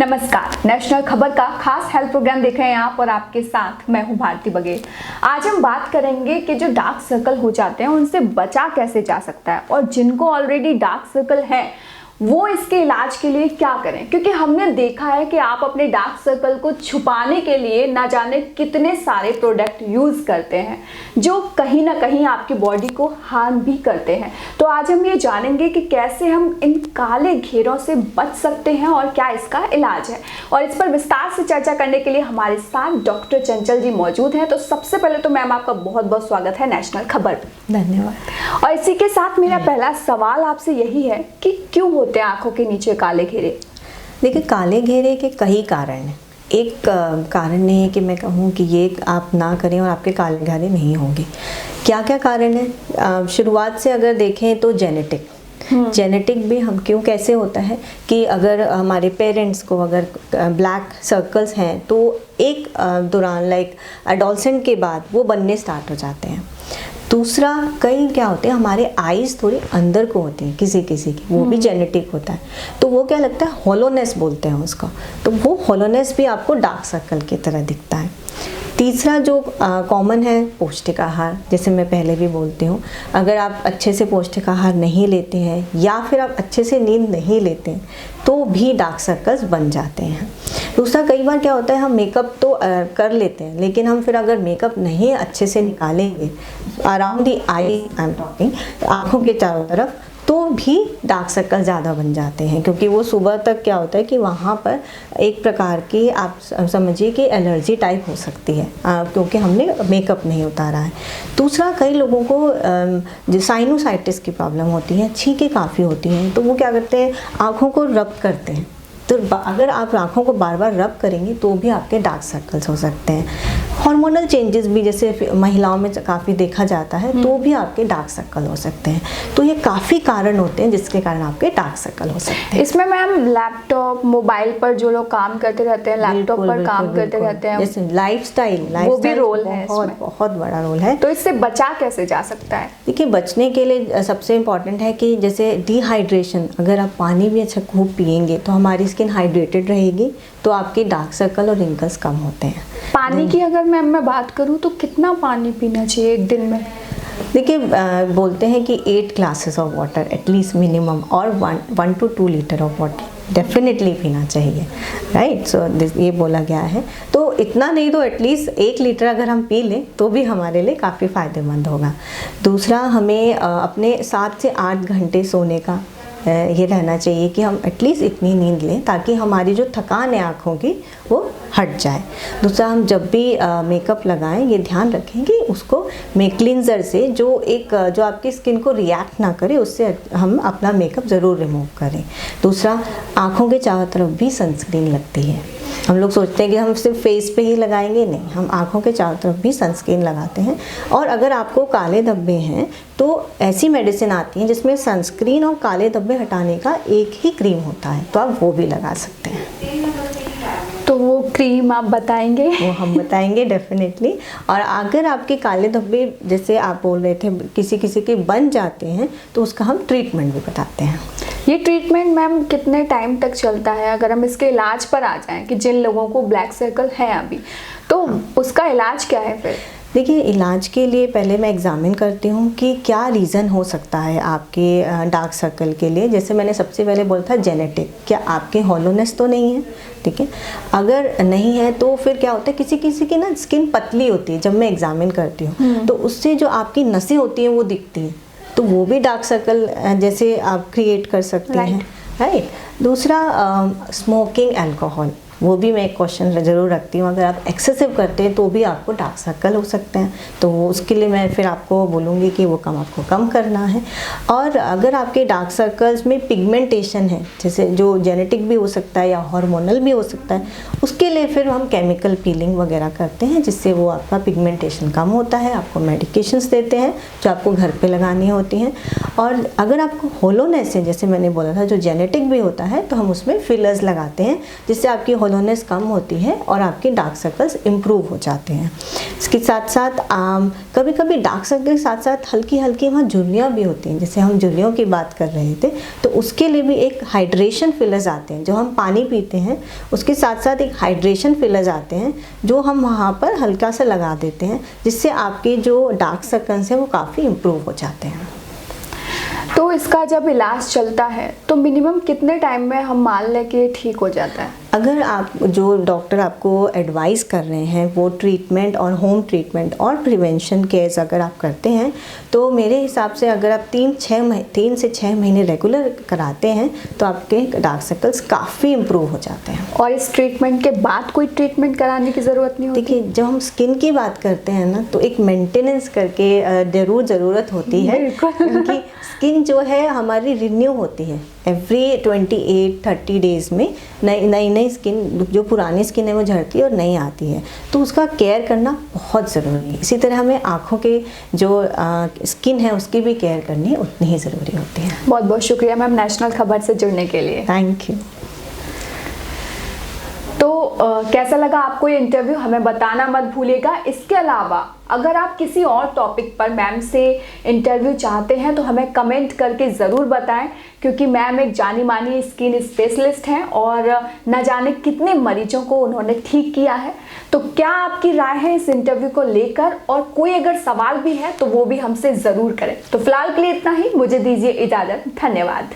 नमस्कार, नेशनल खबर का खास हेल्थ प्रोग्राम देख रहे हैं आप और आपके साथ मैं हूं भारती बघेल। आज हम बात करेंगे कि जो डार्क सर्कल हो जाते हैं उनसे बचा कैसे जा सकता है और जिनको ऑलरेडी डार्क सर्कल है वो इसके इलाज के लिए क्या करें, क्योंकि हमने देखा है कि आप अपने डार्क सर्कल को छुपाने के लिए ना जाने कितने सारे प्रोडक्ट यूज करते हैं जो कहीं ना कहीं आपकी बॉडी को हार्म भी करते हैं। तो आज हम ये जानेंगे कि कैसे हम इन काले घेरों से बच सकते हैं और क्या इसका इलाज है। और इस पर विस्तार से चर्चा करने के लिए हमारे साथ डॉक्टर चंचल जी मौजूद हैं। तो सबसे पहले तो मैम आपका बहुत बहुत स्वागत है नेशनल खबर। धन्यवाद। और इसी के साथ मेरा पहला सवाल आपसे यही है कि क्यों होते हैं आंखों के नीचे काले घेरे? देखिए, काले घेरे के कई कारण हैं। एक कारण नहीं है कि मैं कहूँ कि ये आप ना करें और आपके काले घेरे नहीं होंगे। क्या क्या कारण है? शुरुआत से अगर देखें तो जेनेटिक भी हम कैसे होता है कि अगर हमारे पेरेंट्स को अगर ब्लैक सर्कल्स हैं तो एक दौरान लाइक एडोलसेंट के बाद वो बनने स्टार्ट हो जाते हैं। दूसरा, कई क्या होते हैं हमारे आईज थोड़ी अंदर को होती हैं किसी की, वो भी जेनेटिक होता है। तो वो क्या लगता है, होलोनेस बोलते हैं उसको। तो वो होलोनेस भी आपको डार्क सर्कल की तरह दिखता है। तीसरा जो कॉमन है, पौष्टिक आहार। जैसे मैं पहले भी बोलती हूँ, अगर आप अच्छे से पौष्टिक आहार नहीं लेते हैं या फिर आप अच्छे से नींद नहीं लेते हैं तो भी डार्क सर्कल्स बन जाते हैं। दूसरा, कई बार क्या होता है हम मेकअप तो कर लेते हैं लेकिन हम फिर अगर मेकअप नहीं अच्छे से निकालेंगे around the I I am talking, आँखों के चारों तरफ, तो भी डार्क सर्कल ज़्यादा बन जाते हैं। क्योंकि वो सुबह तक क्या होता है कि वहाँ पर एक प्रकार की आप समझिए कि एलर्जी टाइप हो सकती है क्योंकि हमने मेकअप नहीं उतारा है। दूसरा, कई लोगों को जो साइनोसाइटिस की प्रॉब्लम होती है, छींकें काफ़ी होती हैं, तो वो क्या करते हैं आँखों को रब करते हैं। तो अगर आप आँखों को बार बार रब करेंगे तो भी आपके डार्क सर्कल्स हो सकते हैं। हार्मोनल चेंजेस भी जैसे महिलाओं में काफ़ी देखा जाता है तो भी आपके डार्क सर्कल हो सकते हैं। तो ये काफ़ी कारण होते हैं जिसके कारण आपके डार्क सर्कल हो सकते हैं। इसमें मैम लैपटॉप मोबाइल पर जो लोग काम करते रहते हैं, लैपटॉप पर काम करते रहते हैं, जैसे लाइफस्टाइल वो भी रोल है, बहुत बड़ा रोल है। तो इससे बचा कैसे जा सकता है? देखिए, बचने के लिए सबसे इम्पॉर्टेंट है कि जैसे डिहाइड्रेशन, अगर आप पानी भी अच्छा खूब पिएंगे तो हमारी स्किन हाइड्रेटेड रहेगी तो आपके डार्क सर्कल और रिंकल्स कम होते हैं। पानी की अगर मैं बात करूँ तो कितना पानी पीना चाहिए एक दिन में? देखिए, बोलते हैं कि 8 glasses of water at least minimum, और 1 to 2 litre of water definitely पीना चाहिए, राइट। सो ये बोला गया है। तो इतना नहीं तो एटलीस्ट 1 लीटर अगर हम पी लें तो भी हमारे लिए काफ़ी फ़ायदेमंद होगा। दूसरा, हमें अपने 7 से 8 घंटे सोने का ये रहना चाहिए कि हम एटलीस्ट इतनी नींद लें ताकि हमारी जो थकान है आँखों की वो हट जाए। दूसरा, हम जब भी मेकअप लगाएं ये ध्यान रखें कि उसको क्लींजर से जो आपकी स्किन को रिएक्ट ना करे उससे हम अपना मेकअप ज़रूर रिमूव करें। दूसरा, आँखों के चारों तरफ भी सनस्क्रीन लगती है। हम लोग सोचते हैं कि हम सिर्फ फेस पे ही लगाएंगे, नहीं, हम आँखों के चारों तरफ भी सनस्क्रीन लगाते हैं। और अगर आपको काले धब्बे हैं तो ऐसी मेडिसिन आती हैं जिसमें सनस्क्रीन और काले धब्बे हटाने का एक ही क्रीम होता है, तो आप वो भी लगा सकते हैं। तो वो क्रीम आप बताएंगे? वो हम बताएंगे डेफिनेटली। और अगर आपके काले धब्बे जैसे आप बोल रहे थे किसी के बन जाते हैं तो उसका हम ट्रीटमेंट भी बताते हैं। ये ट्रीटमेंट मैम कितने टाइम तक चलता है? अगर हम इसके इलाज पर आ जाएं कि जिन लोगों को ब्लैक सर्कल है अभी, तो उसका इलाज क्या है फिर? देखिए, इलाज के लिए पहले मैं एग्जामिन करती हूँ कि क्या रीज़न हो सकता है आपके डार्क सर्कल के लिए। जैसे मैंने सबसे पहले बोला था जेनेटिक, क्या आपके होलोनेस तो नहीं है, ठीक है। अगर नहीं है तो फिर क्या होता है किसी की ना स्किन पतली होती है, जब मैं एग्जामिन करती हूँ तो उससे जो आपकी नसें होती हैं वो दिखती हैं, तो वो भी डार्क सर्कल जैसे आप क्रिएट कर सकते हैं, राइट। दूसरा, स्मोकिंग, अल्कोहल, वो भी मैं एक क्वेश्चन ज़रूर रखती हूँ। अगर आप एक्सेसिव करते हैं तो भी आपको डार्क सर्कल हो सकते हैं, तो उसके लिए मैं फिर आपको बोलूँगी कि वो आपको कम करना है। और अगर आपके डार्क सर्कल्स में पिगमेंटेशन है, जैसे जो जेनेटिक भी हो सकता है या हार्मोनल भी हो सकता है, उसके लिए फिर हम केमिकल पीलिंग वगैरह करते हैं जिससे वो आपका पिगमेंटेशन कम होता है। आपको मेडिकेशंस देते हैं जो आपको घर पे लगानी होती हैं। और अगर आपको होलोनेस है, जैसे मैंने बोला था, जो जेनेटिक भी होता है, तो हम उसमें फिलर्स लगाते हैं जिससे आपकी होलोनेस कम होती है और आपके डार्क सर्कल्स इम्प्रूव हो जाते हैं। इसके साथ साथ कभी कभी डार्क सर्कल के साथ साथ हल्की हल्की वहाँ झुर्रियाँ भी होती हैं, जैसे हम झुर्रियों की बात कर रहे थे, तो उसके लिए भी एक हाइड्रेशन फिलर्स आते हैं। जो हम पानी पीते हैं उसके साथ साथ एक हाइड्रेशन फिलर्स आते हैं जो हम वहाँ पर हल्का सा लगा देते हैं, जिससे आपके जो डार्क सर्कल्स हैं वो काफ़ी इम्प्रूव हो जाते हैं। तो इसका जब इलाज चलता है तो मिनिमम कितने टाइम में हम मान लें कि ये ठीक हो जाता है? अगर आप जो डॉक्टर आपको एडवाइस कर रहे हैं वो ट्रीटमेंट और होम ट्रीटमेंट और प्रिवेंशन केयर्स अगर आप करते हैं, तो मेरे हिसाब से अगर आप 3 से 6 महीने रेगुलर कराते हैं तो आपके डार्क सर्कल्स काफ़ी इम्प्रूव हो जाते हैं। और इस ट्रीटमेंट के बाद कोई ट्रीटमेंट कराने की ज़रूरत नहीं होती? देखिए, जब हम स्किन की बात करते हैं ना, तो एक मेंटेनेंस करके ज़रूरत होती है, क्योंकि स्किन जो है हमारी रिन्यू होती है एवरी 28-30 डेज़ में। नई स्किन, जो पुरानी स्किन है वो झड़ती है और नई आती है, तो उसका केयर करना बहुत ज़रूरी है। इसी तरह हमें आँखों के जो स्किन है उसकी भी केयर करनी उतनी ही ज़रूरी होती है। बहुत बहुत शुक्रिया मैम नेशनल खबर से जुड़ने के लिए। Thank you. तो कैसा लगा आपको ये इंटरव्यू, हमें बताना मत भूलिएगा। इसके अलावा अगर आप किसी और टॉपिक पर मैम से इंटरव्यू चाहते हैं तो हमें कमेंट करके ज़रूर बताएं, क्योंकि मैम एक जानी मानी स्किन स्पेशलिस्ट हैं और न जाने कितने मरीजों को उन्होंने ठीक किया है। तो क्या आपकी राय है इस इंटरव्यू को लेकर, और कोई अगर सवाल भी है तो वो भी हमसे ज़रूर करें। तो फिलहाल के लिए इतना ही, मुझे दीजिए इजाज़त। धन्यवाद।